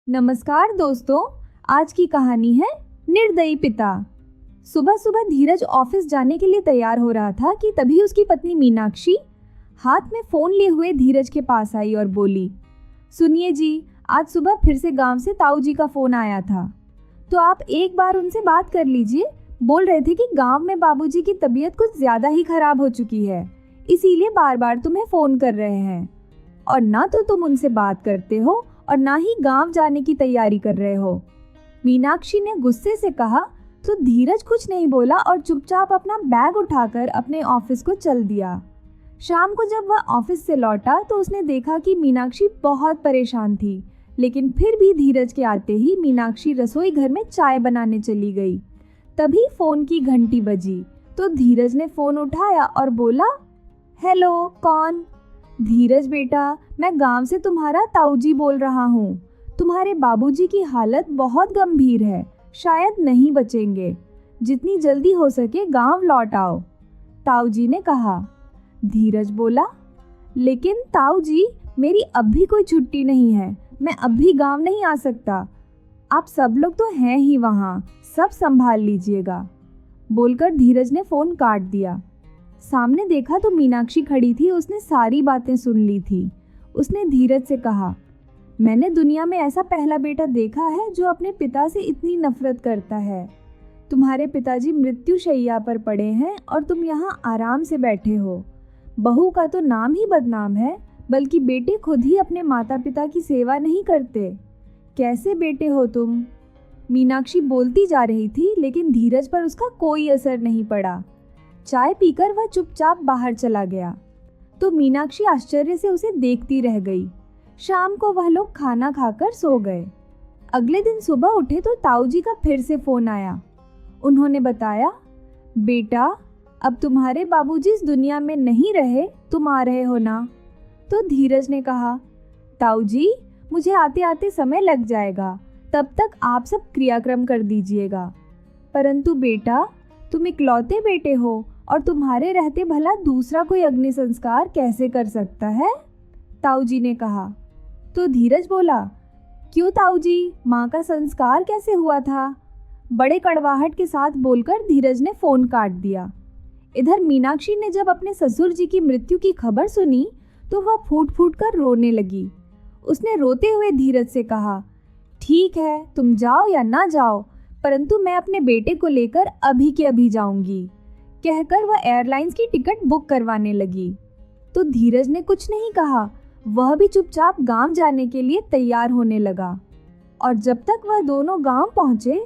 नमस्कार दोस्तों, आज की कहानी है निर्दयी पिता। सुबह सुबह धीरज ऑफिस जाने के लिए तैयार हो रहा था कि तभी उसकी पत्नी मीनाक्षी हाथ में फोन लिए हुए धीरज के पास आई और बोली, सुनिए जी, आज सुबह फिर से गांव से ताऊ जी का फोन आया था, तो आप एक बार उनसे बात कर लीजिए। बोल रहे थे कि गांव में बाबूजी की तबीयत कुछ ज्यादा ही खराब हो चुकी है, इसीलिए बार बार तुम्हें फोन कर रहे हैं, और ना तो तुम उनसे बात करते हो और ना ही गांव जाने की तैयारी कर रहे हो। मीनाक्षी ने गुस्से से कहा तो धीरज कुछ नहीं बोला और चुपचाप अपना बैग उठाकर अपने ऑफिस को चल दिया। शाम को जब वह ऑफिस से लौटा तो उसने देखा कि मीनाक्षी बहुत परेशान थी, लेकिन फिर भी धीरज के आते ही मीनाक्षी रसोई घर में चाय बनाने चली गई। तभी फोन की घंटी बजी तो धीरज ने फोन उठाया और बोला, हेलो, कौन? धीरज बेटा, मैं गांव से तुम्हारा ताऊजी बोल रहा हूँ। तुम्हारे बाबूजी की हालत बहुत गंभीर है, शायद नहीं बचेंगे। जितनी जल्दी हो सके गांव लौट आओ, ताऊजी ने कहा। धीरज बोला, लेकिन ताऊजी, मेरी अब भी कोई छुट्टी नहीं है, मैं अब भी गांव नहीं आ सकता। आप सब लोग तो हैं ही वहाँ, सब संभाल लीजिएगा। बोलकर धीरज ने फोन काट दिया। सामने देखा तो मीनाक्षी खड़ी थी, उसने सारी बातें सुन ली थी। उसने धीरज से कहा, मैंने दुनिया में ऐसा पहला बेटा देखा है जो अपने पिता से इतनी नफरत करता है। तुम्हारे पिताजी मृत्यु शैया पर पड़े हैं और तुम यहाँ आराम से बैठे हो। बहू का तो नाम ही बदनाम है, बल्कि बेटे खुद ही अपने माता पिता की सेवा नहीं करते। कैसे बेटे हो तुम? मीनाक्षी बोलती जा रही थी, लेकिन धीरज पर उसका कोई असर नहीं पड़ा। चाय पीकर वह चुपचाप बाहर चला गया तो मीनाक्षी आश्चर्य से उसे देखती रह गई। शाम को वह लोग खाना खाकर सो गए। अगले दिन सुबह उठे तो ताऊजी का फिर से फोन आया। उन्होंने बताया, बेटा, अब तुम्हारे बाबूजी इस दुनिया में नहीं रहे, तुम आ रहे हो ना? तो धीरज ने कहा, ताऊजी, मुझे आते आते समय लग जाएगा, तब तक आप सब क्रियाक्रम कर दीजिएगा। परंतु बेटा, तुम इकलौते बेटे हो और तुम्हारे रहते भला दूसरा कोई अग्नि संस्कार कैसे कर सकता है? ताऊजी ने कहा। तो धीरज बोला, क्यों ताऊजी, माँ का संस्कार कैसे हुआ था? बड़े कड़वाहट के साथ बोलकर धीरज ने फोन काट दिया। इधर मीनाक्षी ने जब अपने ससुर जी की मृत्यु की खबर सुनी तो वह फूट फूट कर रोने लगी। उसने रोते हुए धीरज से कहा, ठीक है, तुम जाओ या ना जाओ, परंतु मैं अपने बेटे को लेकर अभी के अभी जाऊंगी। कहकर वह एयरलाइंस की टिकट बुक करवाने लगी। तो धीरज ने कुछ नहीं कहा, वह भी चुपचाप गांव जाने के लिए तैयार होने लगा। और जब तक वह दोनों गांव पहुंचे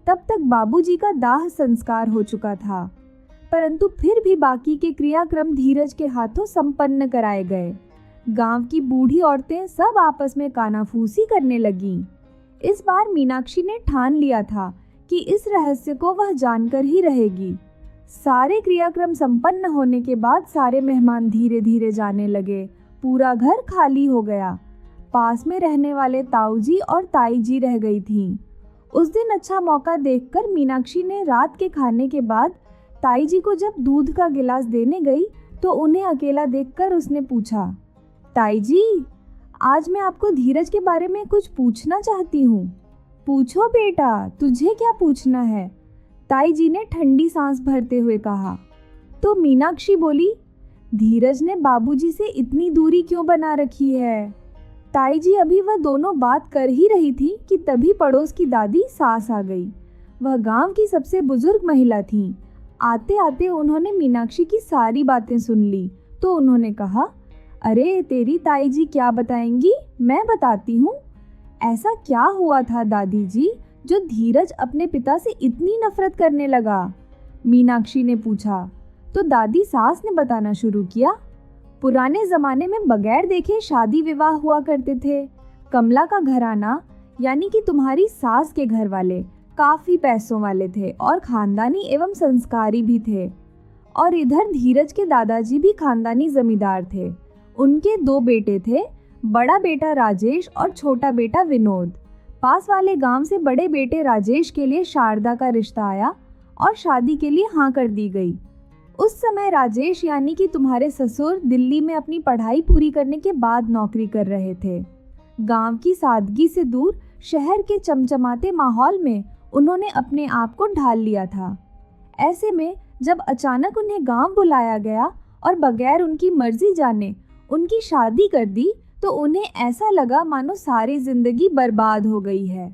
तब तक बाबूजी का दाह संस्कार हो चुका था, परंतु फिर भी बाकी के क्रियाक्रम धीरज के हाथों संपन्न कराए गए। गांव की बूढ़ी औरतें सब आपस में कानाफूसी करने लगीं। इस बार मीनाक्षी ने ठान लिया था कि इस रहस्य को वह जानकर ही रहेगी। सारे क्रियाक्रम संपन्न होने के बाद सारे मेहमान धीरे धीरे जाने लगे। पूरा घर खाली हो गया। पास में रहने वाले ताऊजी और ताई जी रह गई थीं। उस दिन अच्छा मौका देखकर मीनाक्षी ने रात के खाने के बाद ताई जी को जब दूध का गिलास देने गई तो उन्हें अकेला देखकर उसने पूछा, ताई जी, आज मैं आपको धीरज के बारे में कुछ पूछना चाहती हूँ। पूछो बेटा, तुझे क्या पूछना है? ताई जी ने ठंडी सांस भरते हुए कहा। तो मीनाक्षी बोली, धीरज ने बाबूजी से इतनी दूरी क्यों बना रखी है? ताई जी अभी वह दोनों बात कर ही रही थी कि तभी पड़ोस की दादी सास आ गई। वह गांव की सबसे बुजुर्ग महिला थी। आते आते उन्होंने मीनाक्षी की सारी बातें सुन ली तो उन्होंने कहा, अरे तेरी ताई जी क्या बताएंगी, मैं बताती हूँ। ऐसा क्या हुआ था दादी जी जो धीरज अपने पिता से इतनी नफरत करने लगा? मीनाक्षी ने पूछा। तो दादी सास ने बताना शुरू किया। पुराने जमाने में बगैर देखे शादी विवाह हुआ करते थे। कमला का घराना, यानी कि तुम्हारी सास के घर वाले, काफी पैसों वाले थे और खानदानी एवं संस्कारी भी थे। और इधर धीरज के दादाजी भी खानदानी जमींदार थे। उनके 2 बेटे थे, बड़ा बेटा राजेश और छोटा बेटा विनोद। पास वाले गांव से बड़े बेटे राजेश के लिए शारदा का रिश्ता आया और शादी के लिए हाँ कर दी गई। उस समय राजेश यानी कि तुम्हारे ससुर दिल्ली में अपनी पढ़ाई पूरी करने के बाद नौकरी कर रहे थे। गांव की सादगी से दूर शहर के चमचमाते माहौल में उन्होंने अपने आप को ढाल लिया था। ऐसे में जब अचानक उन्हें गांव बुलाया गया और बगैर उनकी मर्जी जाने उनकी शादी कर दी, तो उन्हें ऐसा लगा मानो सारी जिंदगी बर्बाद हो गई है।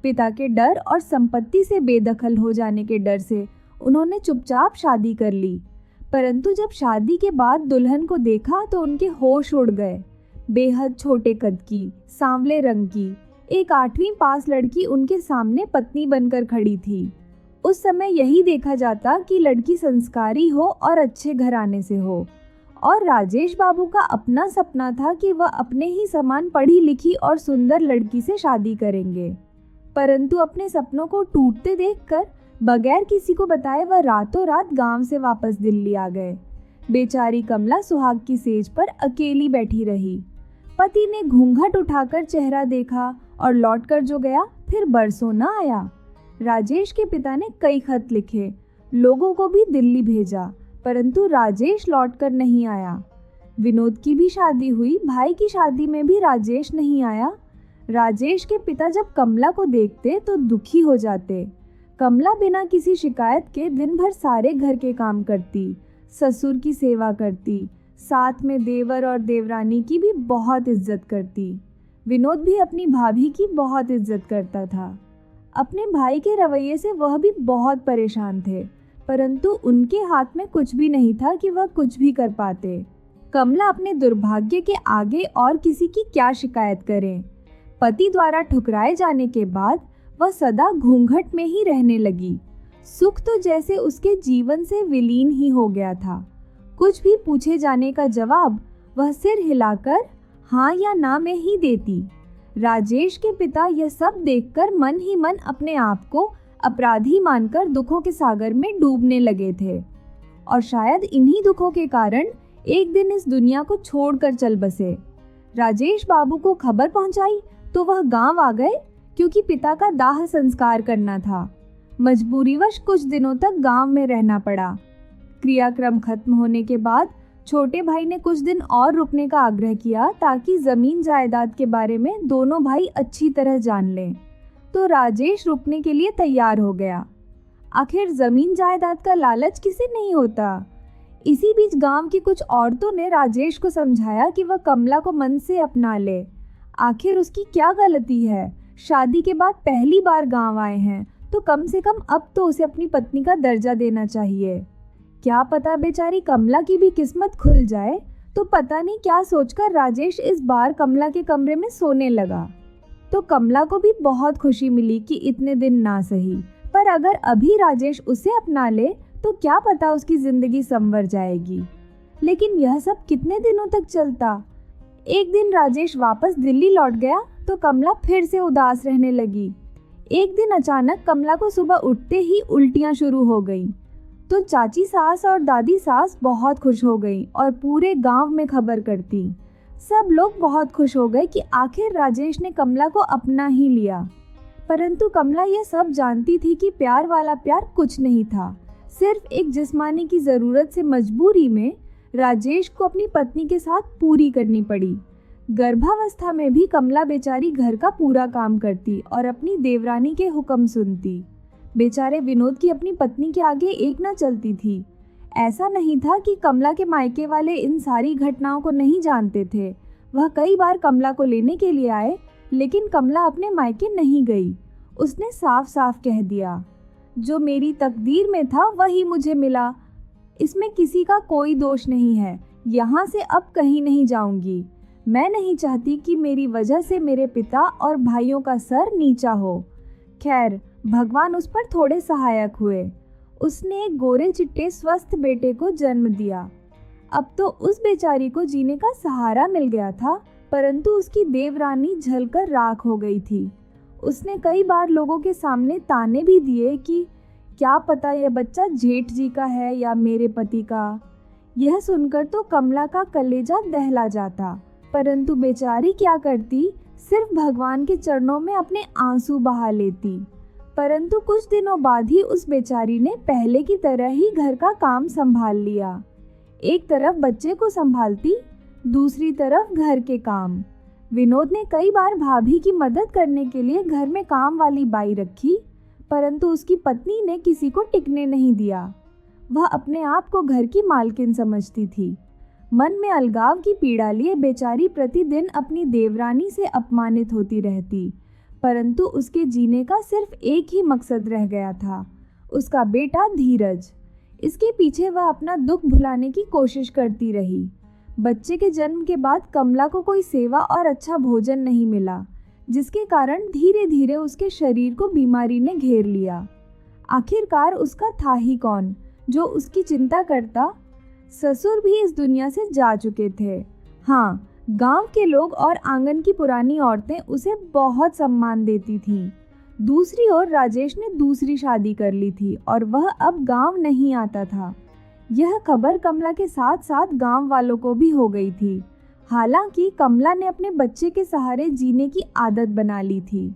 पिता के डर और संपत्ति से बेदखल हो जाने के डर से उन्होंने चुपचाप शादी कर ली। परंतु जब शादी के बाद दुल्हन को देखा तो उनके होश उड़ गए। बेहद छोटे कद की, सांवले रंग की, एक 8वीं पास लड़की उनके सामने पत्नी बनकर खड़ी थी। उस समय यही देखा जाता कि लड़की संस्कारी हो और अच्छे घराने से हो, और राजेश बाबू का अपना सपना था कि वह अपने ही समान पढ़ी लिखी और सुंदर लड़की से शादी करेंगे। परंतु अपने सपनों को टूटते देखकर बगैर किसी को बताए वह रातों रात गांव से वापस दिल्ली आ गए। बेचारी कमला सुहाग की सेज पर अकेली बैठी रही। पति ने घूंघट उठाकर चेहरा देखा और लौटकर जो गया फिर बरसों न आया। राजेश के पिता ने कई खत लिखे, लोगों को भी दिल्ली भेजा, परंतु राजेश लौटकर नहीं आया। विनोद की भी शादी हुई, भाई की शादी में भी राजेश नहीं आया। राजेश के पिता जब कमला को देखते तो दुखी हो जाते। कमला बिना किसी शिकायत के दिन भर सारे घर के काम करती, ससुर की सेवा करती, साथ में देवर और देवरानी की भी बहुत इज्जत करती। विनोद भी अपनी भाभी की बहुत इज्जत करता था। अपने भाई के रवैये से वह भी बहुत परेशान थे, परंतु उनके हाथ में कुछ भी नहीं था कि वह कुछ भी कर पाते। कमला अपने दुर्भाग्य के आगे और किसी की क्या शिकायत करें। पति द्वारा ठुकराए जाने के बाद वह सदा घूंघट में ही रहने लगी। सुख तो जैसे उसके जीवन से विलीन ही हो गया था। कुछ भी पूछे जाने का जवाब वह सिर हिलाकर हाँ या ना में ही देती। राजेश के पिता यह सब देखकर मन ही मन अपने आप को अपराधी मानकर दुखों के सागर में डूबने लगे थे, और शायद इन्हीं दुखों के कारण एक दिन इस दुनिया को छोड़कर चल बसे। राजेश बाबू को खबर पहुंचाई तो वह गांव आ गए, क्योंकि पिता का दाह संस्कार करना था। मजबूरीवश कुछ दिनों तक गांव में रहना पड़ा। क्रियाक्रम खत्म होने के बाद छोटे भाई ने कुछ दिन और रुकने का आग्रह किया, ताकि जमीन जायदाद के बारे में दोनों भाई अच्छी तरह जान लें। तो राजेश रुकने के लिए तैयार हो गया। आखिर जमीन जायदाद का लालच किसे नहीं होता। इसी बीच गांव की कुछ औरतों ने राजेश को समझाया कि वह कमला को मन से अपना ले। आखिर उसकी क्या गलती है। शादी के बाद पहली बार गांव आए हैं, तो कम से कम अब तो उसे अपनी पत्नी का दर्जा देना चाहिए। क्या पता बेचारी कमला की भी किस्मत खुल जाए। तो पता नहीं क्या सोचकर राजेश इस बार कमला के कमरे में सोने लगा। तो कमला को भी बहुत खुशी मिली कि इतने दिन ना सही, पर अगर अभी राजेश उसे अपना ले तो क्या पता उसकी जिंदगी संवर जाएगी। लेकिन यह सब कितने दिनों तक चलता। एक दिन राजेश वापस दिल्ली लौट गया तो कमला फिर से उदास रहने लगी। एक दिन अचानक कमला को सुबह उठते ही उल्टियां शुरू हो गईं। तो चाची सास और दादी सास बहुत खुश हो गई और पूरे गांव में खबर करती। सब लोग बहुत खुश हो गए कि आखिर राजेश ने कमला को अपना ही लिया। परंतु कमला यह सब जानती थी कि प्यार वाला प्यार कुछ नहीं था। सिर्फ एक जिस्मानी की ज़रूरत से मजबूरी में राजेश को अपनी पत्नी के साथ पूरी करनी पड़ी। गर्भावस्था में भी कमला बेचारी घर का पूरा काम करती और अपनी देवरानी के हुक्म सुनती। बेचारे विनोद की अपनी पत्नी के आगे एक न चलती थी। ऐसा नहीं था कि कमला के मायके वाले इन सारी घटनाओं को नहीं जानते थे। वह कई बार कमला को लेने के लिए आए, लेकिन कमला अपने मायके नहीं गई। उसने साफ साफ कह दिया, जो मेरी तकदीर में था वही मुझे मिला। इसमें किसी का कोई दोष नहीं है। यहाँ से अब कहीं नहीं जाऊंगी। मैं नहीं चाहती कि मेरी वजह से मेरे पिता और भाइयों का सर नीचा हो। खैर, भगवान उस पर थोड़े सहायक हुए। उसने एक गोरे चिट्टे स्वस्थ बेटे को जन्म दिया। अब तो उस बेचारी को जीने का सहारा मिल गया था, परंतु उसकी देवरानी जलकर राख हो गई थी। उसने कई बार लोगों के सामने ताने भी दिए कि क्या पता यह बच्चा जेठ जी का है या मेरे पति का। यह सुनकर तो कमला का कलेजा दहला जाता, परंतु बेचारी क्या करती, सिर्फ भगवान के चरणों में अपने आंसू बहा लेती। परंतु कुछ दिनों बाद ही उस बेचारी ने पहले की तरह ही घर का काम संभाल लिया। एक तरफ बच्चे को संभालती, दूसरी तरफ घर के काम। विनोद ने कई बार भाभी की मदद करने के लिए घर में काम वाली बाई रखी, परंतु उसकी पत्नी ने किसी को टिकने नहीं दिया। वह अपने आप को घर की मालकिन समझती थी। मन में अलगाव की पीड़ा लिए बेचारी प्रतिदिन अपनी देवरानी से अपमानित होती रहती, परंतु उसके जीने का सिर्फ एक ही मकसद रह गया था, उसका बेटा धीरज। इसके पीछे वह अपना दुख भुलाने की कोशिश करती रही। बच्चे के जन्म के बाद कमला को कोई सेवा और अच्छा भोजन नहीं मिला, जिसके कारण धीरे धीरे उसके शरीर को बीमारी ने घेर लिया। आखिरकार उसका था ही कौन जो उसकी चिंता करता। ससुर भी इस दुनिया से जा चुके थे। हाँ, गांव के लोग और आंगन की पुरानी औरतें उसे बहुत सम्मान देती थीं। दूसरी ओर राजेश ने दूसरी शादी कर ली थी और वह अब गांव नहीं आता था। यह खबर कमला के साथ साथ गांव वालों को भी हो गई थी। हालांकि कमला ने अपने बच्चे के सहारे जीने की आदत बना ली थी।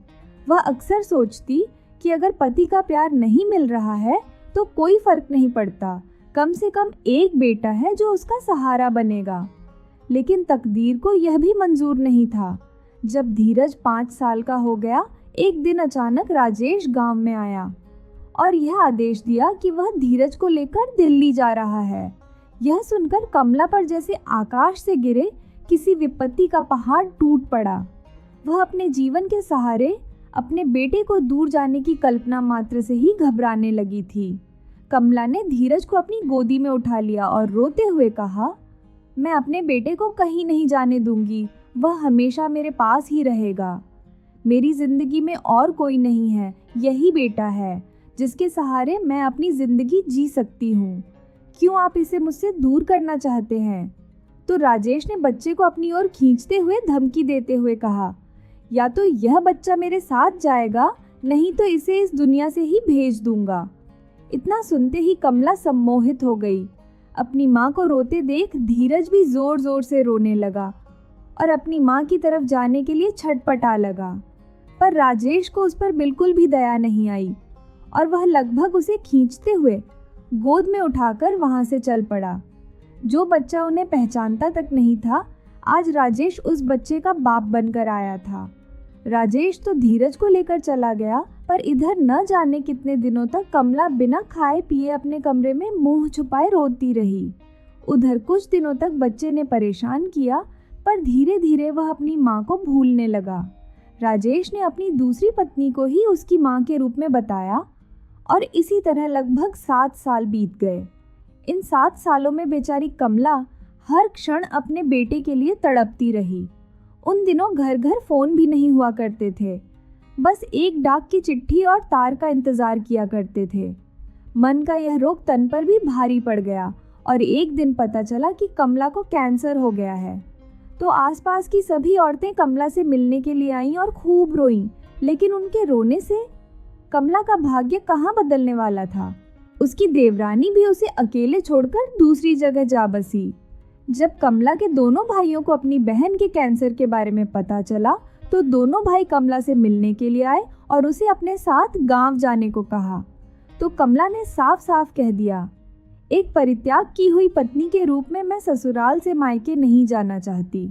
वह अक्सर सोचती कि अगर पति का प्यार नहीं मिल रहा है तो कोई फर्क नहीं पड़ता, कम से कम एक बेटा है जो उसका सहारा बनेगा। लेकिन तकदीर को यह भी मंजूर नहीं था। जब धीरज 5 साल का हो गया, एक दिन अचानक राजेश गांव में आया और यह आदेश दिया कि वह धीरज को लेकर दिल्ली जा रहा है। यह सुनकर कमला पर जैसे आकाश से गिरे किसी विपत्ति का पहाड़ टूट पड़ा। वह अपने जीवन के सहारे अपने बेटे को दूर जाने की कल्पना मात्र से ही घबराने लगी थी। कमला ने धीरज को अपनी गोदी में उठा लिया और रोते हुए कहा, मैं अपने बेटे को कहीं नहीं जाने दूंगी, वह हमेशा मेरे पास ही रहेगा। मेरी जिंदगी में और कोई नहीं है, यही बेटा है जिसके सहारे मैं अपनी जिंदगी जी सकती हूँ। क्यों आप इसे मुझसे दूर करना चाहते हैं? तो राजेश ने बच्चे को अपनी ओर खींचते हुए धमकी देते हुए कहा, या तो यह बच्चा मेरे साथ जाएगा, नहीं तो इसे इस दुनिया से ही भेज दूंगा। इतना सुनते ही कमला सम्मोहित हो गई। अपनी माँ को रोते देख धीरज भी जोर जोर से रोने लगा और अपनी माँ की तरफ जाने के लिए छटपटा लगा। पर राजेश को उस पर बिल्कुल भी दया नहीं आई और वह लगभग उसे खींचते हुए गोद में उठाकर वहां से चल पड़ा। जो बच्चा उन्हें पहचानता तक नहीं था, आज राजेश उस बच्चे का बाप बनकर आया था। राजेश तो धीरज को लेकर चला गया, पर इधर न जाने कितने दिनों तक कमला बिना खाए पिए अपने कमरे में मुंह छुपाए रोती रही। उधर कुछ दिनों तक बच्चे ने परेशान किया, पर धीरे धीरे वह अपनी माँ को भूलने लगा। राजेश ने अपनी दूसरी पत्नी को ही उसकी माँ के रूप में बताया और इसी तरह लगभग 7 साल बीत गए। इन 7 सालों में बेचारी कमला हर क्षण अपने बेटे के लिए तड़पती रही। उन दिनों घर घर फोन भी नहीं हुआ करते थे, बस एक डाक की चिट्ठी और तार का इंतजार किया करते थे। मन का यह रोग तन पर भी भारी पड़ गया और एक दिन पता चला कि कमला को कैंसर हो गया है। तो आसपास की सभी औरतें कमला से मिलने के लिए आईं और खूब रोईं, लेकिन उनके रोने से कमला का भाग्य कहाँ बदलने वाला था। उसकी देवरानी भी उसे अकेले छोड़कर दूसरी जगह जा बसी। जब कमला के दोनों भाइयों को अपनी बहन के कैंसर के बारे में पता चला, तो दोनों भाई कमला से मिलने के लिए आए और उसे अपने साथ गांव जाने को कहा। तो कमला ने साफ साफ कह दिया, एक परित्याग की हुई पत्नी के रूप में मैं ससुराल से मायके नहीं जाना चाहती।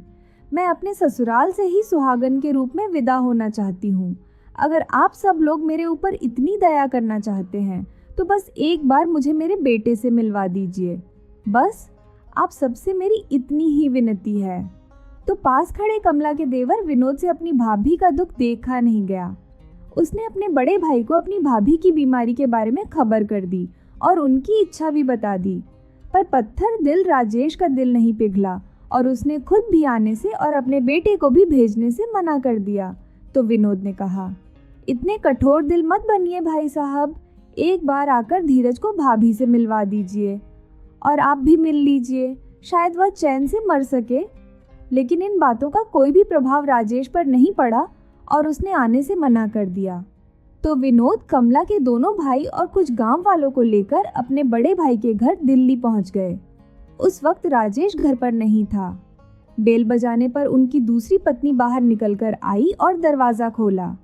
मैं अपने ससुराल से ही सुहागन के रूप में विदा होना चाहती हूँ। अगर आप सब लोग मेरे ऊपर इतनी दया करना चाहते हैं तो बस एक बार मुझे मेरे बेटे से मिलवा दीजिए। बस आप सबसे मेरी इतनी ही विनती है। तो पास खड़े कमला के देवर विनोद से अपनी भाभी का दुख देखा नहीं गया। उसने अपने बड़े भाई को अपनी भाभी की बीमारी के बारे में खबर कर दी और उनकी इच्छा भी बता दी। पर पत्थर दिल राजेश का दिल नहीं पिघला और उसने खुद भी आने से और अपने बेटे को भी भेजने से मना कर दिया। तो विनोद ने कहा, इतने कठोर दिल मत बनिए भाई साहब, एक बार आकर धीरज को भाभी से मिलवा दीजिए और आप भी मिल लीजिए, शायद वह चैन से मर सके। लेकिन इन बातों का कोई भी प्रभाव राजेश पर नहीं पड़ा और उसने आने से मना कर दिया। तो विनोद कमला के दोनों भाई और कुछ गांव वालों को लेकर अपने बड़े भाई के घर दिल्ली पहुंच गए। उस वक्त राजेश घर पर नहीं था। बेल बजाने पर उनकी दूसरी पत्नी बाहर निकलकर आई और दरवाजा खोला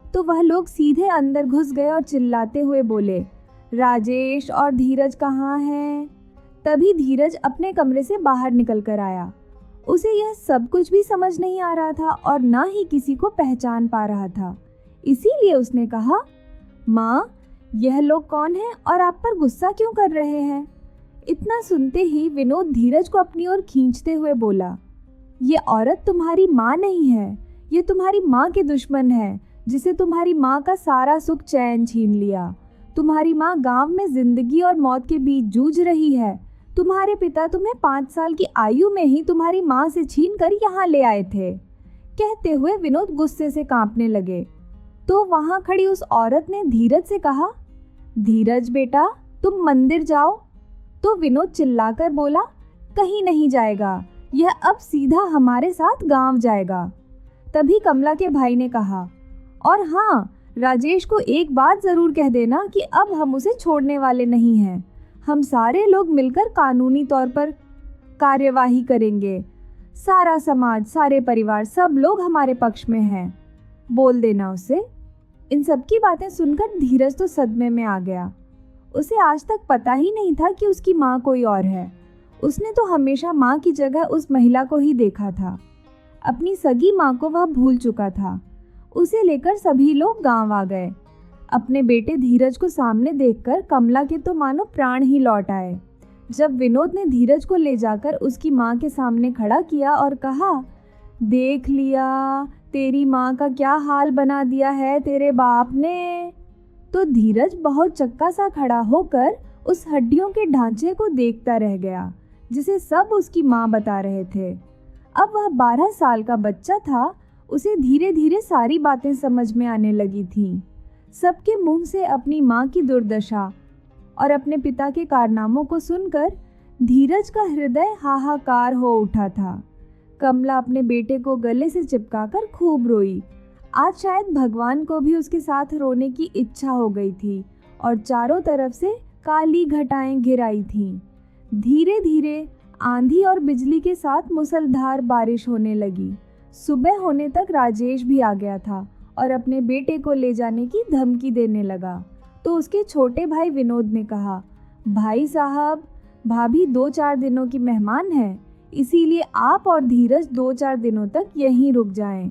तो वह लोग सीधे अंदर घुस गए और चिल्लाते हुए बोले, राजेश और धीरज कहाँ हैं? तभी धीरज अपने कमरे से बाहर निकल कर आया। उसे यह सब कुछ भी समझ नहीं आ रहा था और ना ही किसी को पहचान पा रहा था। इसीलिए उसने कहा, माँ, यह लोग कौन हैं और आप पर गुस्सा क्यों कर रहे हैं? इतना सुनते ही विनोद धीरज को अपनी ओर खींचते हुए बोला, ये औरत तुम्हारी माँ नहीं है, ये तुम्हारी माँ के दुश्मन है, जिसे तुम्हारी माँ का सारा सुख चैन छीन लिया। तुम्हारी माँ गांव में जिंदगी और मौत के बीच जूझ रही है। तुम्हारे पिता तुम्हें 5 साल की आयु में ही तुम्हारी माँ से छीन कर यहाँ ले आए थे। कहते हुए विनोद गुस्से से कांपने लगे। तो वहाँ खड़ी उस औरत ने धीरज से कहा, धीरज बेटा, तुम मंदिर जाओ। तो विनोद चिल्लाकर बोला, कहीं नहीं जाएगा, यह अब सीधा हमारे साथ गांव जाएगा। तभी कमला के भाई ने कहा, और हाँ, राजेश को एक बात जरूर कह देना कि अब हम उसे छोड़ने वाले नहीं हैं। हम सारे लोग मिलकर कानूनी तौर पर कार्यवाही करेंगे। सारा समाज, सारे परिवार, सब लोग हमारे पक्ष में हैं। बोल देना उसे। इन सब की बातें सुनकर धीरज तो सदमे में आ गया। उसे आज तक पता ही नहीं था कि उसकी माँ कोई और है। उसने तो हमेशा माँ की जगह उस महिला को ही देखा था। अपनी सगी माँ को वह भूल चुका था। उसे लेकर सभी लोग गांव आ गए। अपने बेटे धीरज को सामने देखकर कमला के तो मानो प्राण ही लौट आए। जब विनोद ने धीरज को ले जाकर उसकी माँ के सामने खड़ा किया और कहा, देख लिया, तेरी माँ का क्या हाल बना दिया है तेरे बाप ने, तो धीरज बहुत चक्का सा खड़ा होकर उस हड्डियों के ढांचे को देखता रह गया जिसे सब उसकी माँ बता रहे थे। अब वह 12 साल का बच्चा था। उसे धीरे धीरे सारी बातें समझ में आने लगी थीं। सबके मुंह से अपनी माँ की दुर्दशा और अपने पिता के कारनामों को सुनकर धीरज का हृदय हाहाकार हो उठा था। कमला अपने बेटे को गले से चिपकाकर खूब रोई। आज शायद भगवान को भी उसके साथ रोने की इच्छा हो गई थी और चारों तरफ से काली घटाएं घिर आई थीं। धीरे धीरे आंधी और बिजली के साथ मूसलाधार बारिश होने लगी। सुबह होने तक राजेश भी आ गया था और अपने बेटे को ले जाने की धमकी देने लगा। तो उसके छोटे भाई विनोद ने कहा, भाई साहब, भाभी 2-4 दिनों की मेहमान है, इसीलिए आप और धीरज 2-4 दिनों तक यहीं रुक जाएं।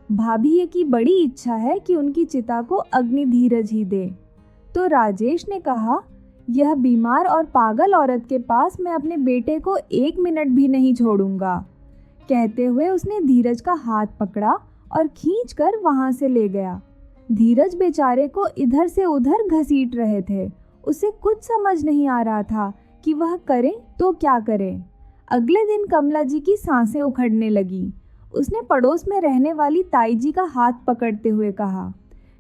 भाभी की बड़ी इच्छा है कि उनकी चिता को अग्नि धीरज ही दे। तो राजेश ने कहा, यह बीमार और पागल औरत के पास मैं अपने बेटे को 1 मिनट भी नहीं छोड़ूंगा। कहते हुए उसने धीरज का हाथ पकड़ा और खींचकर वहां से ले गया। धीरज बेचारे को इधर से उधर घसीट रहे थे। उसे कुछ समझ नहीं आ रहा था कि वह करे तो क्या करे। अगले दिन कमला जी की सांसें उखड़ने लगी। उसने पड़ोस में रहने वाली ताई जी का हाथ पकड़ते हुए कहा,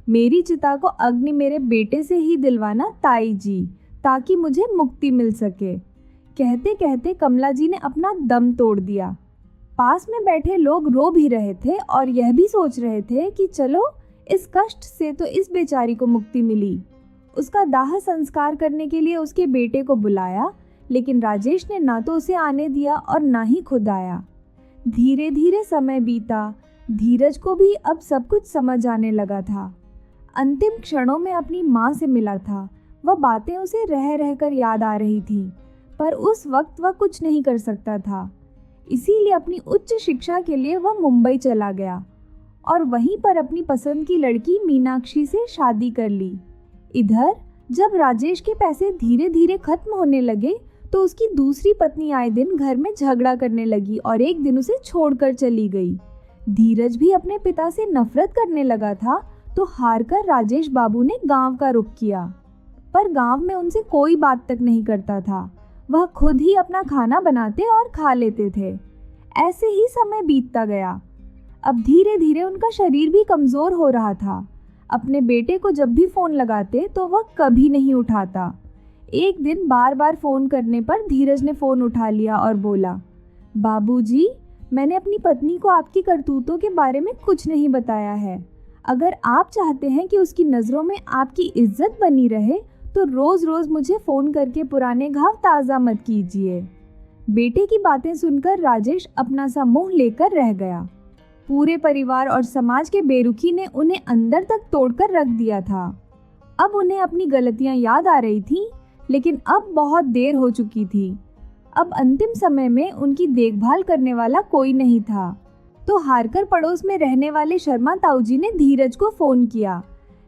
मेरी चिता को अग्नि मेरे बेटे से ही दिलवाना ताई जी, ताकि मुझे मुक्ति मिल सके। कहते कहते कमला जी ने अपना दम तोड़ दिया। पास में बैठे लोग रो भी रहे थे और यह भी सोच रहे थे कि चलो, इस कष्ट से तो इस बेचारी को मुक्ति मिली। उसका दाह संस्कार करने के लिए उसके बेटे को बुलाया, लेकिन राजेश ने ना तो उसे आने दिया और ना ही खुद आया। धीरे धीरे समय बीता। धीरज को भी अब सब कुछ समझ आने लगा था। अंतिम क्षणों में अपनी माँ से मिला था। वह बातें उसे रह रहकर याद आ रही थी, पर उस वक्त वह कुछ नहीं कर सकता था। इसीलिए अपनी उच्च शिक्षा के लिए वह मुंबई चला गया और वहीं पर अपनी पसंद की लड़की मीनाक्षी से शादी कर ली। इधर जब राजेश के पैसे धीरे धीरे खत्म होने लगे तो उसकी दूसरी पत्नी आए दिन घर में झगड़ा करने लगी और एक दिन उसे छोड़कर चली गई। धीरज भी अपने पिता से नफरत करने लगा था, तो हारकर राजेश बाबू ने गांव का रुख किया। पर गांव में उनसे कोई बात तक नहीं करता था। वह खुद ही अपना खाना बनाते और खा लेते थे। ऐसे ही समय बीतता गया। अब धीरे धीरे उनका शरीर भी कमज़ोर हो रहा था। अपने बेटे को जब भी फ़ोन लगाते तो वह कभी नहीं उठाता। एक दिन बार बार फ़ोन करने पर धीरज ने फ़ोन उठा लिया और बोला, बाबूजी, मैंने अपनी पत्नी को आपकी करतूतों के बारे में कुछ नहीं बताया है। अगर आप चाहते हैं कि उसकी नज़रों में आपकी इज्जत बनी रहे तो रोज़ रोज़ मुझे फ़ोन करके पुराने घाव ताज़ा मत कीजिए। बेटे की बातें सुनकर राजेश अपना सा मुंह लेकर रह गया। पूरे परिवार और समाज के बेरुखी ने उन्हें अंदर तक तोड़कर रख दिया था। अब उन्हें अपनी गलतियां याद आ रही थीं, लेकिन अब बहुत देर हो चुकी थी। अब अंतिम समय में उनकी देखभाल करने वाला कोई नहीं था। तो हारकर पड़ोस में रहने वाले शर्मा ताऊजी ने धीरज को फोन किया,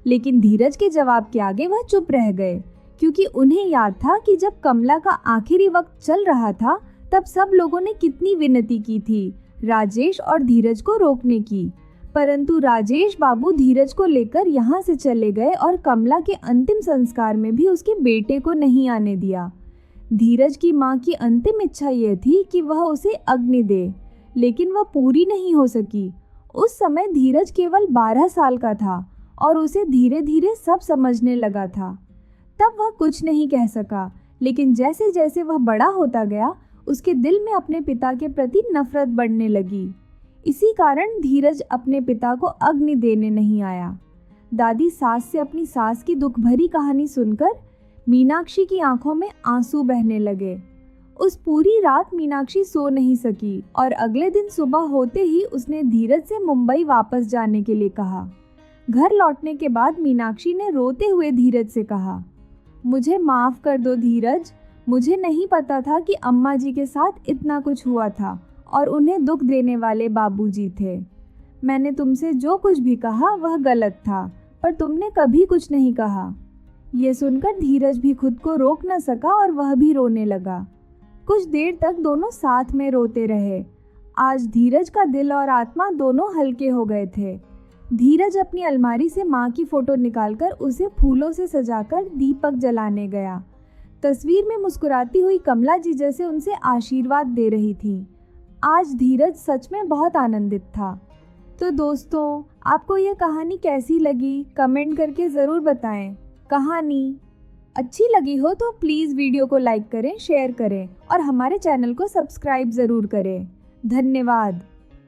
लेकिन धीरज के जवाब के आगे वह चुप रह गए, क्योंकि उन्हें याद था कि जब कमला का आखिरी वक्त चल रहा था तब सब लोगों ने कितनी विनती की थी राजेश और धीरज को रोकने की, परंतु राजेश बाबू धीरज को लेकर यहाँ से चले गए और कमला के अंतिम संस्कार में भी उसके बेटे को नहीं आने दिया। धीरज की माँ की अंतिम इच्छा यह थी कि वह उसे अग्नि दे, लेकिन वह पूरी नहीं हो सकी। उस समय धीरज केवल 12 साल का था और उसे धीरे धीरे सब समझने लगा था। तब वह कुछ नहीं कह सका, लेकिन जैसे जैसे वह बड़ा होता गया उसके दिल में अपने पिता के प्रति नफरत बढ़ने लगी। इसी कारण धीरज अपने पिता को अग्नि देने नहीं आया। दादी सास से अपनी सास की दुख भरी कहानी सुनकर मीनाक्षी की आंखों में आंसू बहने लगे। उस पूरी रात मीनाक्षी सो नहीं सकी और अगले दिन सुबह होते ही उसने धीरज से मुंबई वापस जाने के लिए कहा। घर लौटने के बाद मीनाक्षी ने रोते हुए धीरज से कहा, मुझे माफ़ कर दो धीरज, मुझे नहीं पता था कि अम्मा जी के साथ इतना कुछ हुआ था और उन्हें दुख देने वाले बाबूजी थे। मैंने तुमसे जो कुछ भी कहा वह गलत था, पर तुमने कभी कुछ नहीं कहा। ये सुनकर धीरज भी खुद को रोक न सका और वह भी रोने लगा। कुछ देर तक दोनों साथ में रोते रहे। आज धीरज का दिल और आत्मा दोनों हल्के हो गए थे। धीरज अपनी अलमारी से माँ की फोटो निकालकर उसे फूलों से सजाकर दीपक जलाने गया। तस्वीर में मुस्कुराती हुई कमला जी जैसे उनसे आशीर्वाद दे रही थी। आज धीरज सच में बहुत आनंदित था। तो दोस्तों, आपको यह कहानी कैसी लगी कमेंट करके ज़रूर बताएं। कहानी अच्छी लगी हो तो प्लीज़ वीडियो को लाइक करें, शेयर करें और हमारे चैनल को सब्सक्राइब ज़रूर करें। धन्यवाद।